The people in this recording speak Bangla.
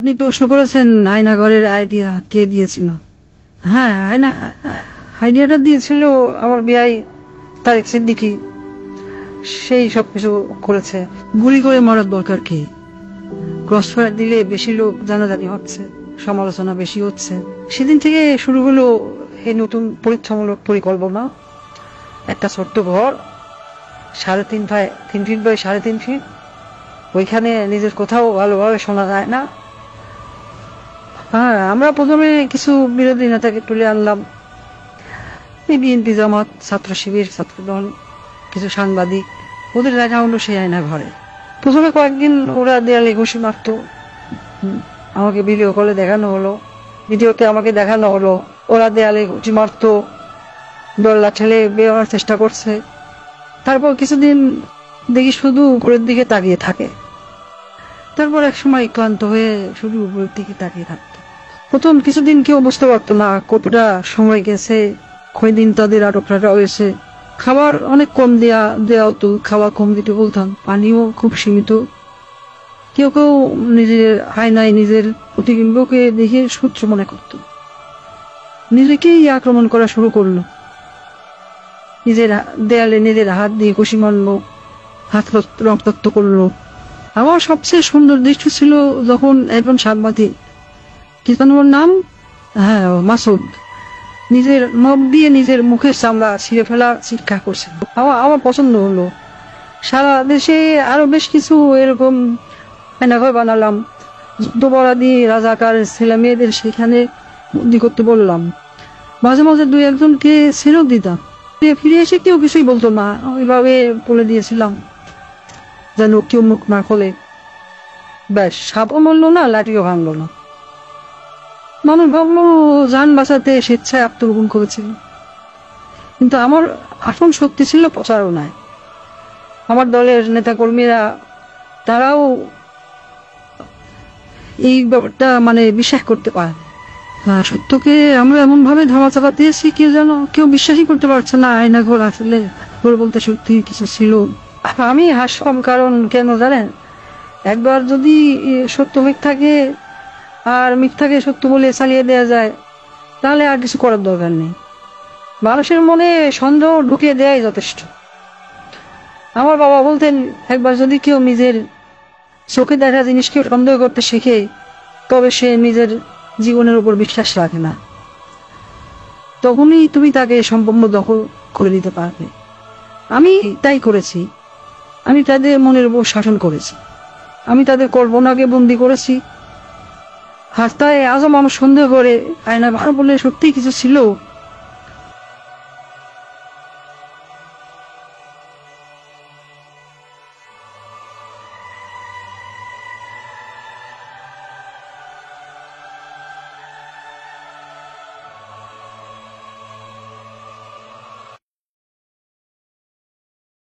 আপনি প্রশ্ন করেছেন আয়নাঘরের আইডিয়া কে দিয়েছিল। হ্যাঁ, আইডিয়াটা দিয়েছিল আমার বিআই তারেক সিদ্দিকী। সেই সবকিছু করেছে। গুলি করে মারার দরকার কি? ক্রস ফায়ার দিলে বেশি লোক জানাজানি হচ্ছে, সমালোচনা বেশি হচ্ছে। সেদিন থেকে শুরু হলো এই নতুন পরীক্ষামূলক পরিকল্পনা। একটা ছোট্ট ঘর, 3.5 ফিট বাই 3.5 ফিট, ওইখানে নিজের কোথাও ভালোভাবে শোনা যায় না। হ্যাঁ, আমরা প্রথমে কিছু বিরোধী নেতাকে তুলে আনলাম, এই বিএনপি, জামাত, ছাত্র শিবির, ছাত্রদল, কিছু সাংবাদিক। ওদের দেখা হলো সেই আয়না ঘরে। প্রথমে কয়েকদিন ওরা দেয়ালে ঘুষি মারতো, আমাকে ভিডিও কলে দেখানো হলো, ভিডিওতে আমাকে দেখানো হলো ওরা দেয়ালে ঘুষি মারতো, দোল্লা ঠেলে বেরোনোর চেষ্টা করছে। তারপর কিছুদিন দেখি শুধু উপরের দিকে তাকিয়ে থাকে। তারপর এক সময় ক্লান্ত হয়ে শুধু উপরের দিকে তাকিয়ে থাকতো। প্রথম কিছুদিন কেউ বুঝতে পারতো না কতটা সময় গেছে, কয়দিন তাদের আটকটা হয়েছে। খাবার অনেক কম দেওয়া হতো, খাবার কম দিতে বলতাম, পানিও খুব সীমিত। কেউ কেউ নিজের আয়নায় নিজের প্রতিবিম্বকে দেখে সূত্র মনে করত, নিজেকেই আক্রমণ করা শুরু করলো। নিজের দেয়ালে নিজের হাত দিয়ে ঘুষি মারলো, হাত রক্তাক্ত করলো। আমার সবচেয়ে সুন্দর দৃশ্য ছিল যখন একজন সাংবাদিক, কি যেন ওর নাম, হ্যাঁ মাসুদ, নিজের নখ দিয়ে নিজের মুখের চামড়া ছিঁড়ে ফেলা চিৎকার করছে। আমার পছন্দ হলো। সারা দেশে আরো বেশ কিছু এরকম আয়নাঘর বানালাম। যুদ্ধপরাধী রাজাকার ছেলে মেয়েদের সেখানে বন্দি করতে বললাম। মাঝে মাঝে 2-1জনকে ছেড়েও দিতাম। ফিরে এসে কেউ কিছুই বলতো না, ওইভাবে বলে দিয়েছিলাম যেন কেউ মুখ না খোলে। ব্যাস, সাপও মরলো না, লাঠিও ভাঙলো না। মানুষ ভাবলো যান বাঁচাতে স্বেচ্ছায় আত্মগোপন করেছিল, কিন্তু আমার আসল শক্তি ছিল প্রচারণায়। আমার দলের নেতা কর্মীরা তারাও এই ব্যাপারটা বিশ্বাস করতে পারে। সত্যকে আমরা এমন ভাবে ধামা চাপা দিয়েছি কেউ বিশ্বাসই করতে পারছে না আয়নাঘর আসলে ঘর বলতে সত্যি কিছু ছিল। আমি হাসলাম, কারণ কেন জানেন, একবার যদি সত্য মিথ্যাকে আর মিথ্যাকে সত্য বলে চালিয়ে দেওয়া যায়, তাহলে আর কিছু করার দরকার নেই। মানুষের মনে সন্দেহ ঢুকিয়ে দেওয়াই যথেষ্ট। আমার বাবা বলতেন, একবার যদি কেউ নিজের চোখে দেখা জিনিসকে সন্দেহ করতে শেখে, তবে সে নিজের জীবনের উপর বিশ্বাস রাখে না। তখনই তুমি তাকে সম্পূর্ণ দখল করে দিতে পারবে। আমি তাই করেছি। আমি তাদের মনের উপর শাসন করেছি। আমি তাদের কল্পনাকে বন্দি করেছি। রাস্তায় আজও মানুষ সন্দেহ করে আয়না ভালো বলে সত্যি কিছু ছিল।